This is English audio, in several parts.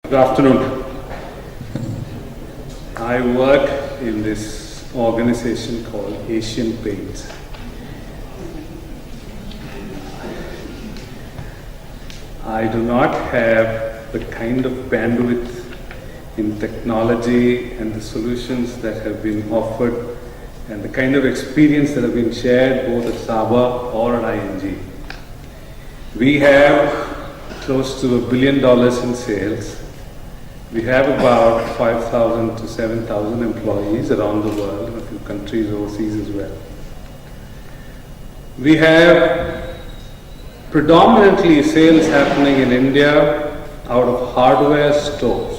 Good afternoon. I work in this organization called Asian Paints. I do not have the kind of bandwidth in technology and the solutions that have been offered and the kind of experience that have been shared both at Saba or at ING. We have close to $1 billion in sales. We have about 5,000 to 7,000 employees around the world, in a few countries overseas as well. We have predominantly sales happening in India out of hardware stores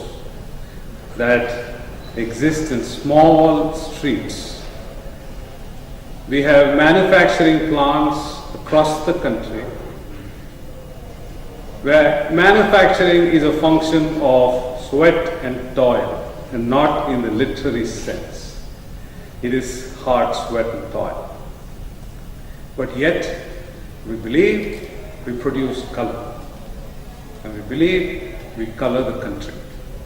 that exist in small streets. We have manufacturing plants across the country where manufacturing is a function of sweat and toil, and not in the literary sense. It is hard sweat and toil. But yet, we believe we produce color. And we believe we color the country.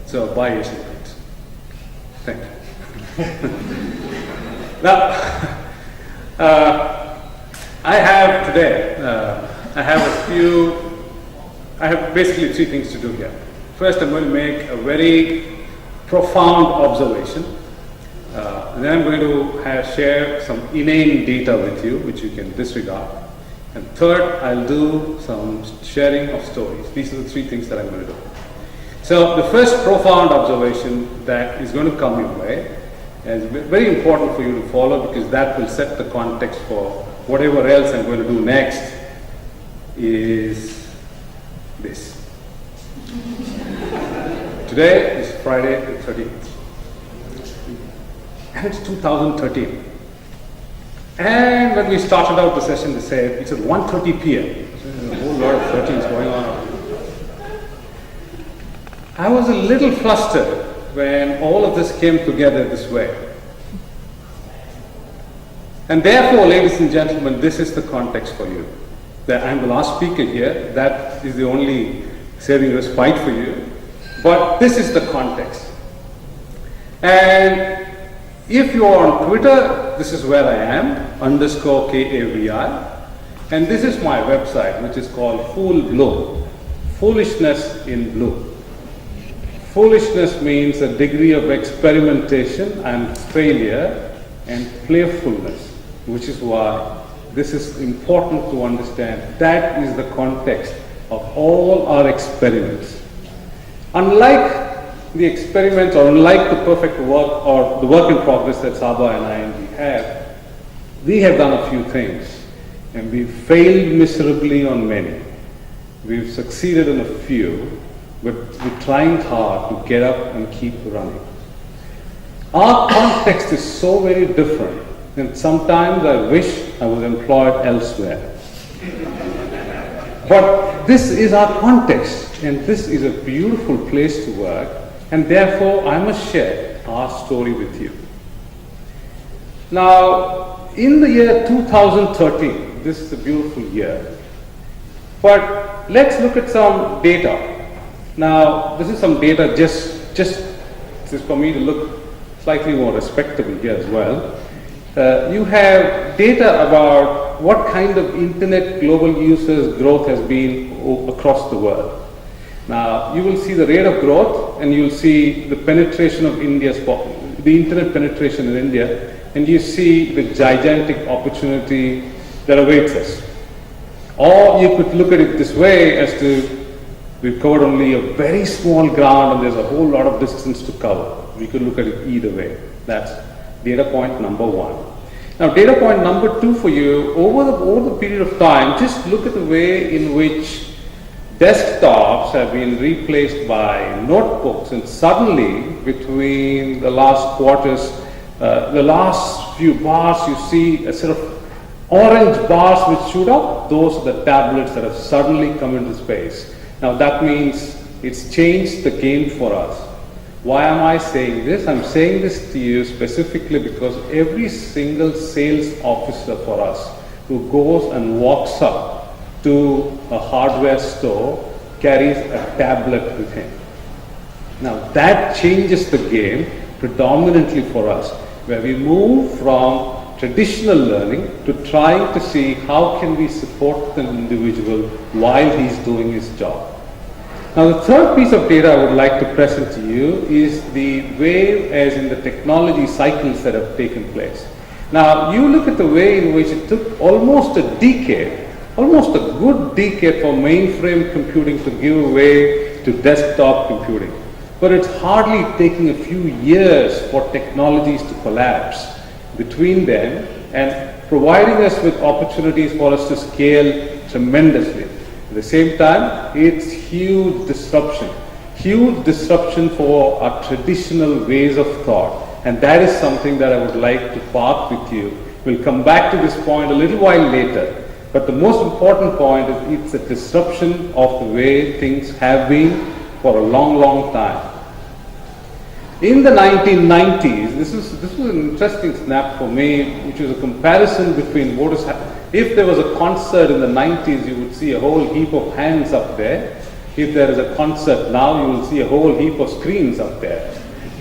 So buy Asian Paints. Thank you. Now, I have today, I have basically three things to do here. First, I'm going to make a very profound observation. Then I'm going to share some inane data with you, which you can disregard. And third, I'll do some sharing of stories. These are the three things that I'm going to do. So the first profound observation that is going to come your way is very important for you to follow, because that will set the context for whatever else I'm going to do next is this. Today is Friday the 13th, and it's 2013. And when we started out the session, they said it's at 1:30 p.m. There's a whole lot of 13s going on. I was a little flustered when all of this came together this way. And therefore, ladies and gentlemen, this is the context for you. That I'm the last speaker here. That is the only saving respite for you. But this is the context. And if you are on Twitter, this is where I am, _KAVI. And this is my website, which is called Fool Blue, Foolishness in Blue. Foolishness means a degree of experimentation and failure and playfulness, which is why this is important to understand. That is the context of all our experiments. Unlike the experiments, or unlike the perfect work or the work in progress that Saba and ING have, we have done a few things, and we've failed miserably on many. We've succeeded in a few, but we're trying hard to get up and keep running. Our context is so very different, and sometimes I wish I was employed elsewhere. But this is our context, and this is a beautiful place to work, and therefore I must share our story with you. Now, in the year 2013, this is a beautiful year, but let's look at some data. Now, this is some data just for me to look slightly more respectable here as well. You have data about what kind of internet global users growth has been across the world. Now, you will see the rate of growth, and you will see the penetration of the internet penetration in India, and you see the gigantic opportunity that awaits us. Or you could look at it this way, as to we've covered only a very small ground and there's a whole lot of distance to cover. We could look at it either way. That's data point number one. Now, data point number two for you, over the period of time, just look at the way in which desktops have been replaced by notebooks, and suddenly, between the last quarters, the last few bars, you see a sort of orange bars which shoot up. Those are the tablets that have suddenly come into space. Now, that means it's changed the game for us. Why am I saying this? I'm saying this to you specifically because every single sales officer for us who goes and walks up to a hardware store carries a tablet with him. Now that changes the game predominantly for us, where we move from traditional learning to trying to see how can we support the individual while he's doing his job. Now the third piece of data I would like to present to you is the wave as in the technology cycles that have taken place. Now you look at the way in which it took almost a decade, almost a good decade for mainframe computing to give way to desktop computing. But it's hardly taking a few years for technologies to collapse between them and providing us with opportunities for us to scale tremendously. At the same time, it's huge disruption for our traditional ways of thought. And that is something that I would like to park with you. We'll come back to this point a little while later. But the most important point is it's a disruption of the way things have been for a long, long time. In the 1990s, this was an interesting snap for me, which was a comparison between what is happening. If there was a concert in the 90s, you would see a whole heap of hands up there. If there is a concert now, you will see a whole heap of screens up there.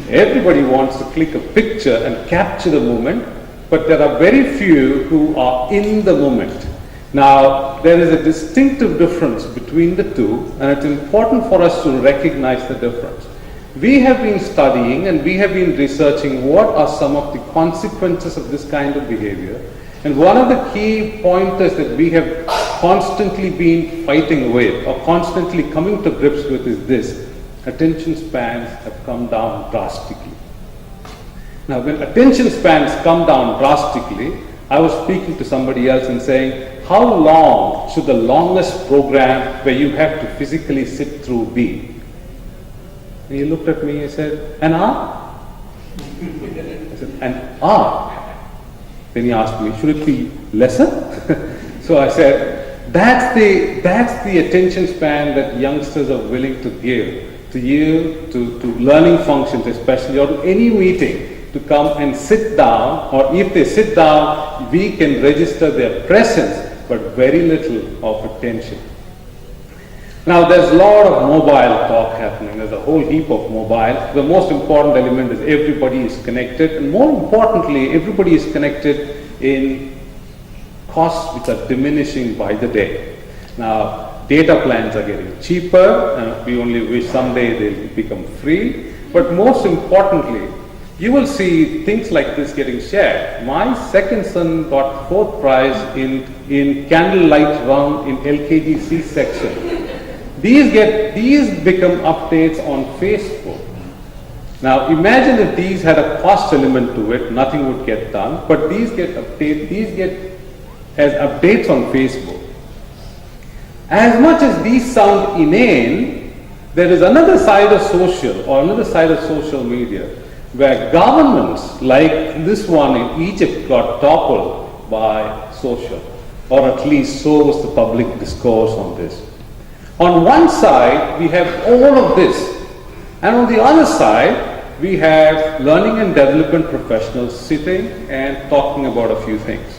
Everybody wants to click a picture and capture the moment, but there are very few who are in the moment. Now, there is a distinctive difference between the two, and it's important for us to recognize the difference. We have been studying and we have been researching what are some of the consequences of this kind of behavior. And one of the key pointers that we have constantly been fighting with or constantly coming to grips with is this: attention spans have come down drastically. Now, when attention spans come down drastically, I was speaking to somebody else and saying, how long should the longest program where you have to physically sit through be? And he looked at me and said, an hour? I said, an hour? Then he asked me, should it be lesser? So I said, that's the attention span that youngsters are willing to give to you, to learning functions especially, or to any meeting, to come and sit down, or if they sit down, we can register their presence, but very little of attention. Now there's a lot of mobile talk happening, there's a whole heap of mobile. The most important element is everybody is connected, and more importantly, everybody is connected in costs which are diminishing by the day. Now data plans are getting cheaper, and we only wish someday they'll become free, but most importantly, you will see things like this getting shared. My second son got 4th prize in candlelight run in LKG section. These become updates on Facebook. Now imagine if these had a cost element to it, nothing would get done, but these get as updates on Facebook. As much as these sound inane, there is another side of social media, where governments like this one in Egypt got toppled by social, or at least so was the public discourse on this. On one side, we have all of this, and on the other side, we have learning and development professionals sitting and talking about a few things.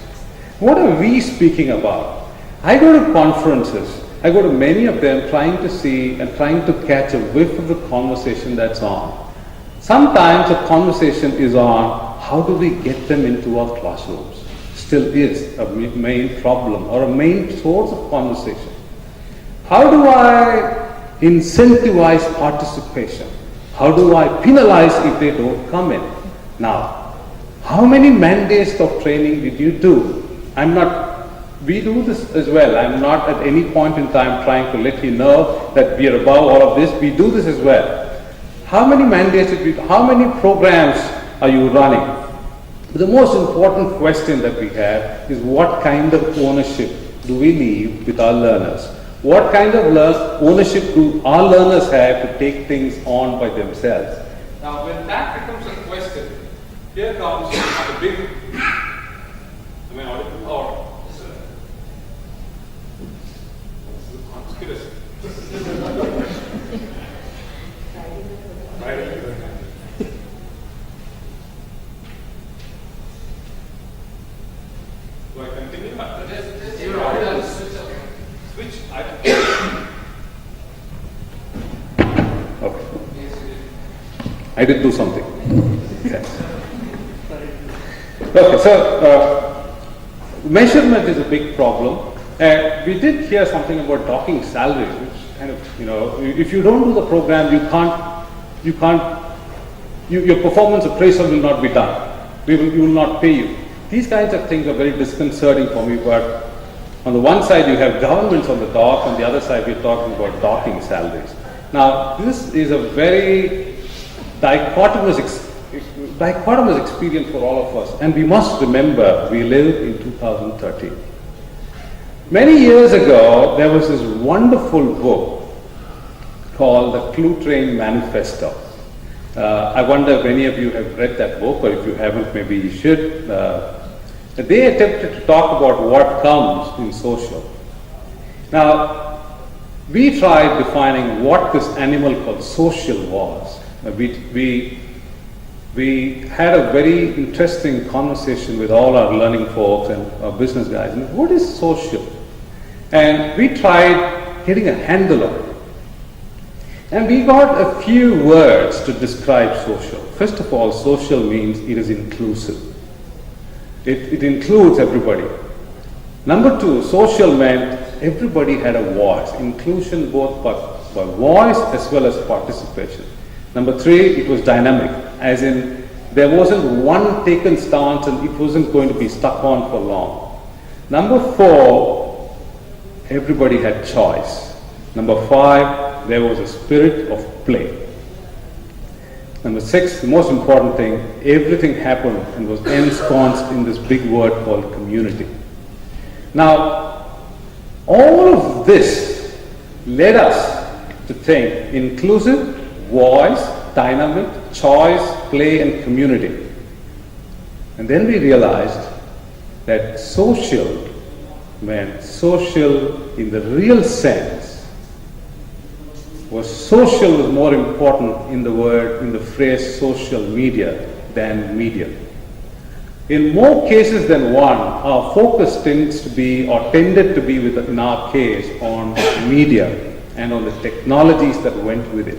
What are we speaking about? I go to conferences, I go to many of them trying to see and trying to catch a whiff of the conversation that's on. Sometimes the conversation is on how do we get them into our classrooms. Still is a main problem or a main source of conversation. How do I incentivize participation? How do I penalize if they don't come in? Now, how many mandates of training did you do? We do this as well. I'm not at any point in time trying to let you know that we are above all of this. We do this as well. How many mandates did we do? How many programs are you running? The most important question that we have is what kind of ownership do we leave with our learners? What kind of ownership do our learners have to take things on by themselves? Now, when that becomes a question, here comes the big. Am I audible? Or this is a conspiracy. Right? Do I continue? You're audible. Switch. Okay. I did do something. Yes. Okay, so measurement is a big problem. We did hear something about docking salaries, which kind of, if you don't do the program, your performance appraisal will not be done. We will not pay you. These kinds of things are very disconcerting for me, but on the one side you have governments on the dock, on the other side we're talking about docking salaries. Now, this is a very dichotomous experience for all of us, and we must remember we live in 2013. Many years ago, there was this wonderful book called the Cluetrain Manifesto. I wonder if any of you have read that book, or if you haven't, maybe you should. They attempted to talk about what comes in social. Now, we tried defining what this animal called social was. We had a very interesting conversation with all our learning folks and our business guys. And what is social? And we tried getting a handle on it. And we got a few words to describe social. First of all, social means it is inclusive. It includes everybody. Number two, social meant everybody had a voice. Inclusion both by voice as well as participation. Number three, it was dynamic, as in there wasn't one taken stance and it wasn't going to be stuck on for long. Number four, everybody had choice. Number five, there was a spirit of play. Number six, the most important thing, everything happened and was ensconced in this big word called community. Now, all of this led us to think inclusive, voice, dynamic, choice, play, and community. And then we realized that social meant social in the real sense social was more important in the phrase social media than media. In more cases than one, our focus tended to be in our case on media and on the technologies that went with it.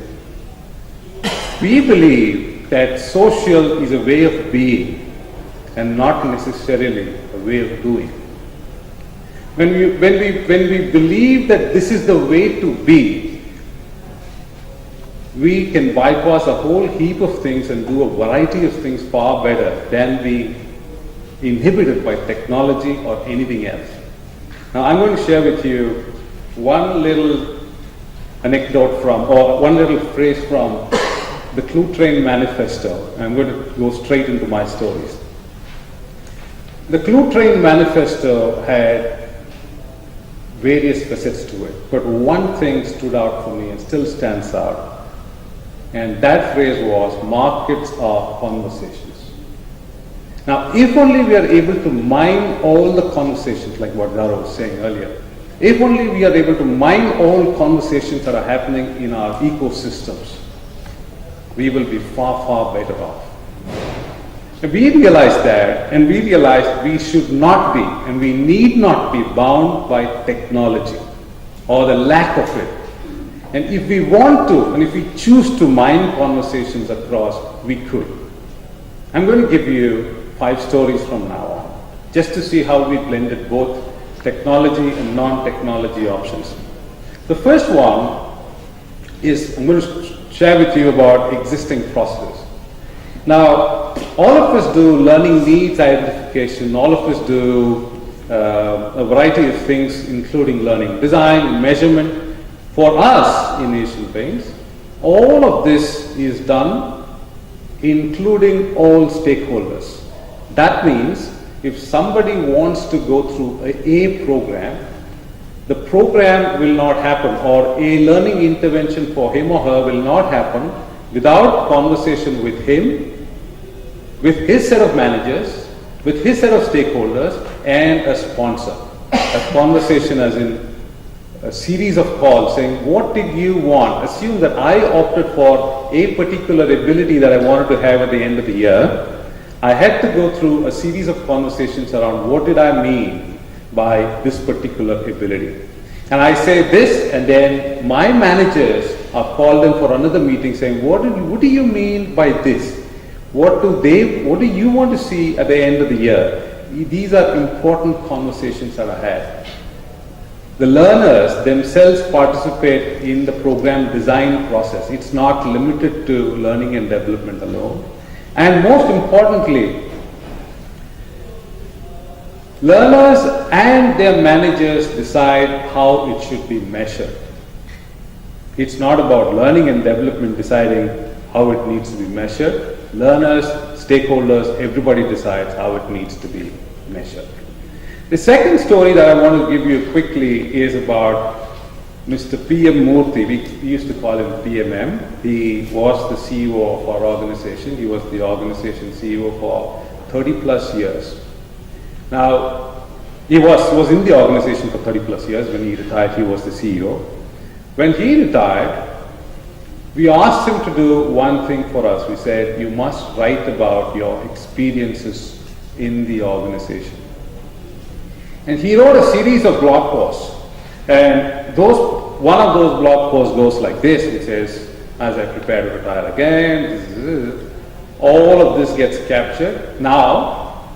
We believe that social is a way of being and not necessarily a way of doing. When we believe that this is the way to be, we can bypass a whole heap of things and do a variety of things far better than being inhibited by technology or anything else. Now, I'm going to share with you one little anecdote or one little phrase from the Cluetrain Manifesto. I'm going to go straight into my stories. The Cluetrain Manifesto had various facets to it, but one thing stood out for me and still stands out. And that phrase was, markets are conversations. Now, if only we are able to mine all the conversations, like what Gaurav was saying earlier, if only we are able to mine all conversations that are happening in our ecosystems, we will be far, far better off. And we realized that, and we realized we should not be, and we need not be bound by technology or the lack of it. And if we want to, and if we choose to mine conversations across, we could. I'm going to give you 5 stories from now on, just to see how we blended both technology and non-technology options. The first one is, I'm going to share with you about existing processes. Now, all of us do learning needs identification, all of us do a variety of things, including learning design, measurement. For us in Asian Paints, all of this is done including all stakeholders. That means if somebody wants to go through a program, the program will not happen, or a learning intervention for him or her will not happen without conversation with him, with his set of managers, with his set of stakeholders, and a sponsor. A conversation as in a series of calls saying, what did you want? Assume that I opted for a particular ability that I wanted to have at the end of the year. I had to go through a series of conversations around what did I mean by this particular ability. And I say this, and then my managers are called in for another meeting saying, what do you mean by this? What do you want to see at the end of the year? These are important conversations that are had. The learners themselves participate in the program design process. It's not limited to learning and development alone. And most importantly, learners and their managers decide how it should be measured. It's not about learning and development deciding how it needs to be measured. Learners, stakeholders, everybody decides how it needs to be measured. The second story that I want to give you quickly is about Mr. P.M. Murthy. We used to call him PMM. He was the CEO of our organization. He was the organization CEO for 30 plus years. Now, he was in the organization for 30 plus years. When he retired, he was the CEO. When he retired, we asked him to do one thing for us. We said, you must write about your experiences in the organization. And he wrote a series of blog posts. And one of those blog posts goes like this. It says, as I prepare to retire again, all of this gets captured. Now,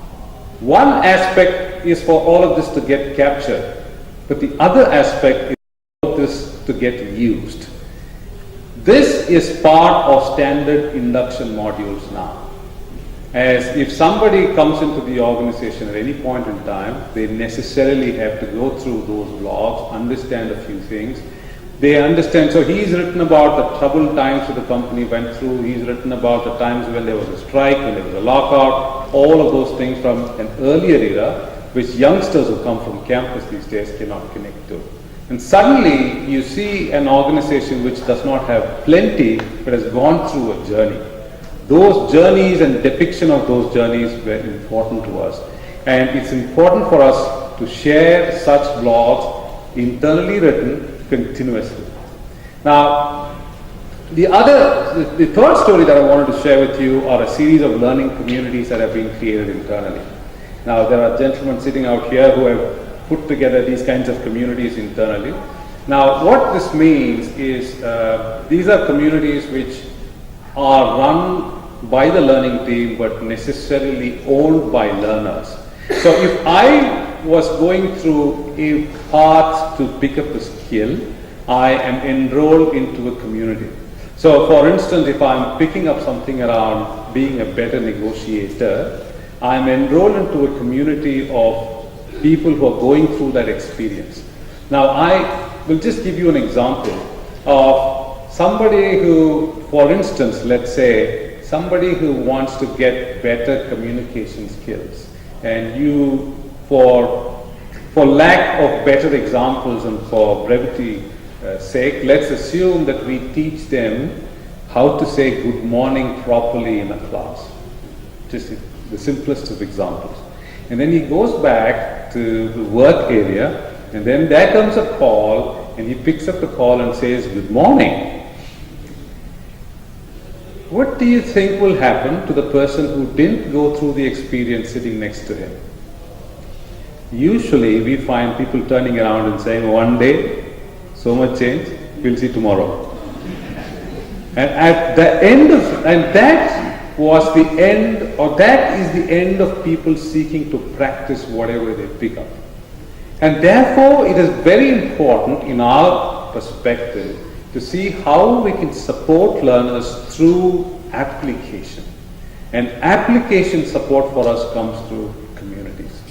one aspect is for all of this to get captured, but the other aspect is for this to get used. This is part of standard induction modules now. As if somebody comes into the organization at any point in time, they necessarily have to go through those blogs, understand a few things. They understand, so he's written about the troubled times that the company went through, he's written about the times when there was a strike, when there was a lockout, all of those things from an earlier era, which youngsters who come from campus these days cannot connect to. And suddenly you see an organization which does not have plenty, but has gone through a journey. Those journeys and depiction of those journeys were important to us. And it's important for us to share such blogs, internally written, continuously. Now, the third story that I wanted to share with you are a series of learning communities that have been created internally. Now, there are gentlemen sitting out here who have put together these kinds of communities internally. Now, what this means is these are communities which are run by the learning team but necessarily owned by learners. So if I was going through a path to pick up a skill, I am enrolled into a community. So for instance, if I'm picking up something around being a better negotiator, I'm enrolled into a community of people who are going through that experience. Now I will just give you an example of somebody who, for instance, let's say, somebody who wants to get better communication skills, and you, for lack of better examples and for brevity sake, let's assume that we teach them how to say good morning properly in a class. Just the simplest of examples. And then he goes back to the work area, and then there comes a call, and he picks up the call and says, good morning. What do you think will happen to the person who didn't go through the experience sitting next to him? Usually we find people turning around and saying, one day, so much change, we'll see tomorrow. And at the end of, and that was the end, or that is the end of people seeking to practice whatever they pick up. And therefore it is very important in our perspective to see how we can support learners through application. And application support for us comes through communities.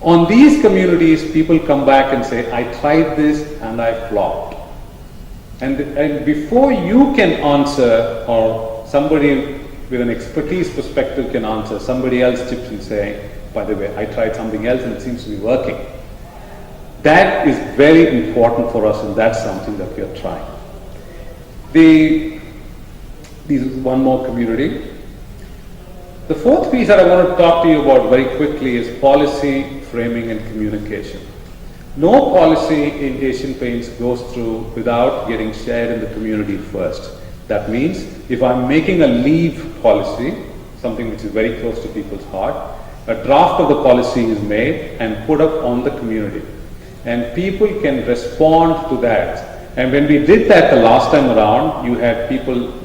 On these communities, people come back and say, I tried this and I flopped. And before you can answer, or somebody with an expertise perspective can answer, somebody else chips in saying, by the way, I tried something else and it seems to be working. That is very important for us, and that's something that we are trying. This is one more community. The fourth piece that I want to talk to you about very quickly is policy, framing, and communication. No policy in Asian Paints goes through without getting shared in the community first. That means if I'm making a leave policy, something which is very close to people's heart, a draft of the policy is made and put up on the community. And people can respond to that And when we did that the last time around, you had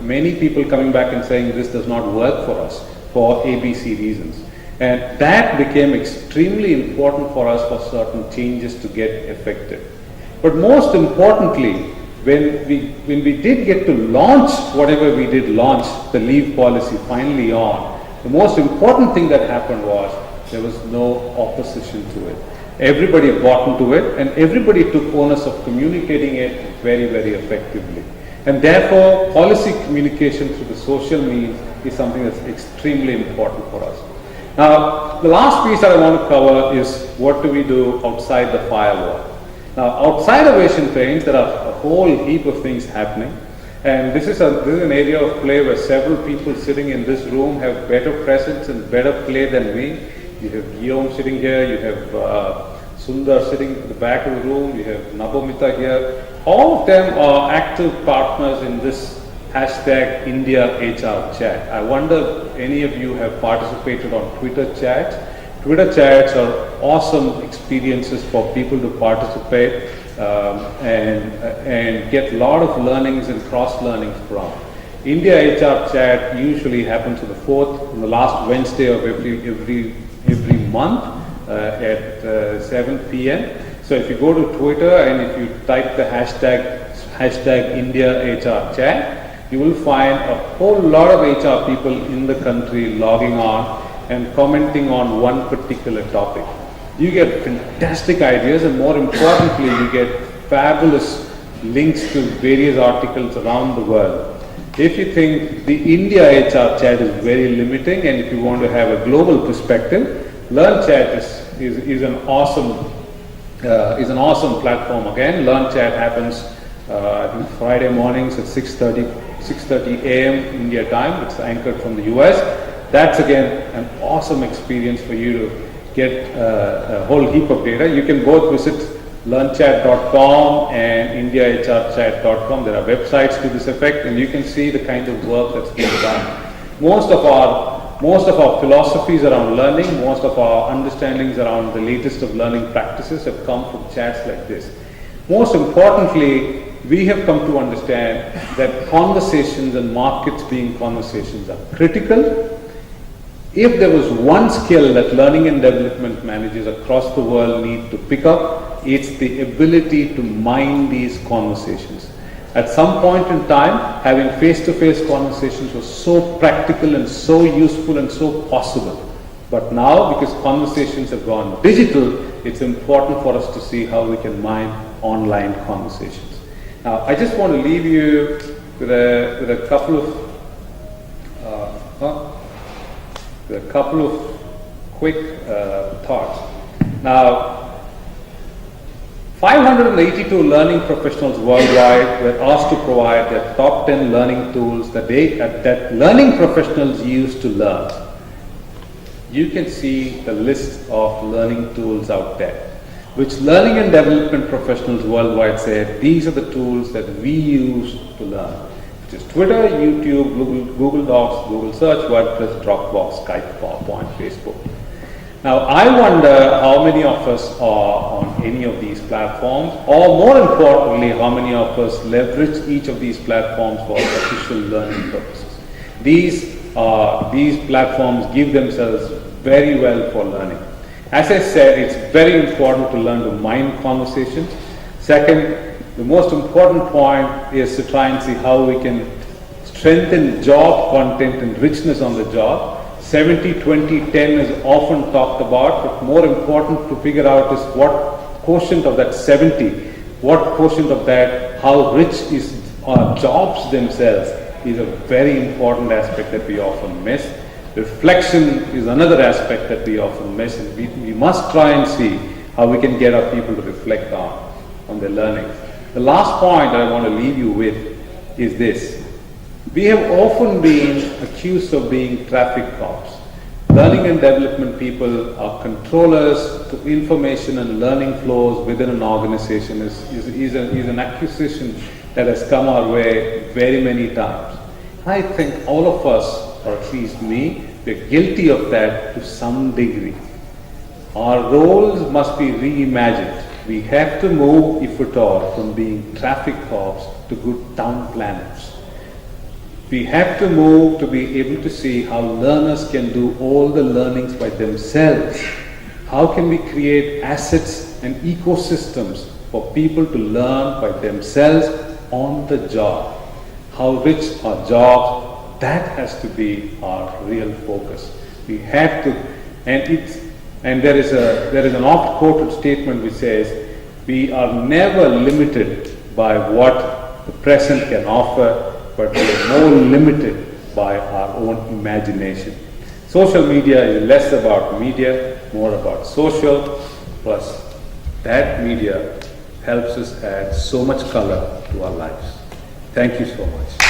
many people coming back and saying this does not work for us for ABC reasons. And that became extremely important for us for certain changes to get effective. But most importantly, when we did get to launch whatever we did launch the leave policy finally on, the most important thing that happened was there was no opposition to it. Everybody bought into it and everybody took onus of communicating it very, very effectively. And therefore, policy communication through the social means is something that's extremely important for us. Now, the last piece that I want to cover is what do we do outside the firewall. Now, outside of Asian Paints, there are a whole heap of things happening. And this is an area of play where several people sitting in this room have better presence and better play than me. You have Guillaume sitting here, you have Sundar sitting at the back of the room, you have Nabomita here. All of them are active partners in this hashtag India HR chat. I wonder if any of you have participated on Twitter chats. Twitter chats are awesome experiences for people to participate and get a lot of learnings and cross-learnings from. India HR chat usually happens on the 4th, on the last Wednesday of every month at 7 p.m. So if you go to Twitter and if you type the hashtag India HR chat, you will find a whole lot of HR people in the country logging on and commenting on one particular topic. You get fantastic ideas and more importantly, you get fabulous links to various articles around the world. If you think the India HR chat is very limiting and if you want to have a global perspective, LearnChat is an awesome platform. Again, LearnChat happens I think Friday mornings at 6:30 a.m. India time. It's anchored from the US. That's again an awesome experience for you to get a whole heap of data. You can both visit learnchat.com and indiahrchat.com. There are websites to this effect and you can see the kind of work that's being done. Most of our philosophies around learning, most of our understandings around the latest of learning practices have come from chats like this. Most importantly, we have come to understand that conversations and markets being conversations are critical. If there was one skill that learning and development managers across the world need to pick up, it's the ability to mine these conversations. At some point in time, having face-to-face conversations was so practical and so useful and so possible. But now, because conversations have gone digital, it's important for us to see how we can mine online conversations. Now, I just want to leave you with a couple of quick thoughts. Now, 582 learning professionals worldwide were asked to provide their top 10 learning tools that learning professionals use to learn. You can see the list of learning tools out there, which learning and development professionals worldwide said these are the tools that we use to learn, which is Twitter, YouTube, Google Docs, Google Search, WordPress, Dropbox, Skype, PowerPoint, Facebook. Now, I wonder how many of us are on any of these platforms, or more importantly, how many of us leverage each of these platforms for official learning purposes. These platforms give themselves very well for learning. As I said, it's very important to learn to mine conversations. Second, the most important point is to try and see how we can strengthen job content and richness on the job. 70-20-10 is often talked about, but more important to figure out is what quotient of that 70, what quotient of that, how rich is our jobs themselves is a very important aspect that we often miss. Reflection is another aspect that we often miss, and we must try and see how we can get our people to reflect on their learning. The last point that I want to leave you with is this. We have often been accused of being traffic cops. Learning and development people are controllers to information and learning flows within an organization is an accusation that has come our way very many times. I think all of us, or at least me, we're guilty of that to some degree. Our roles must be reimagined. We have to move, if at all, from being traffic cops to good town planners. We have to move to be able to see how learners can do all the learnings by themselves. How can we create assets and ecosystems for people to learn by themselves on the job? How rich are jobs? That has to be our real focus. We have to, and there is an oft-quoted statement which says, we are never limited by what the present can offer, but we are more limited by our own imagination. Social media is less about media, more about social, plus that media helps us add so much color to our lives. Thank you so much.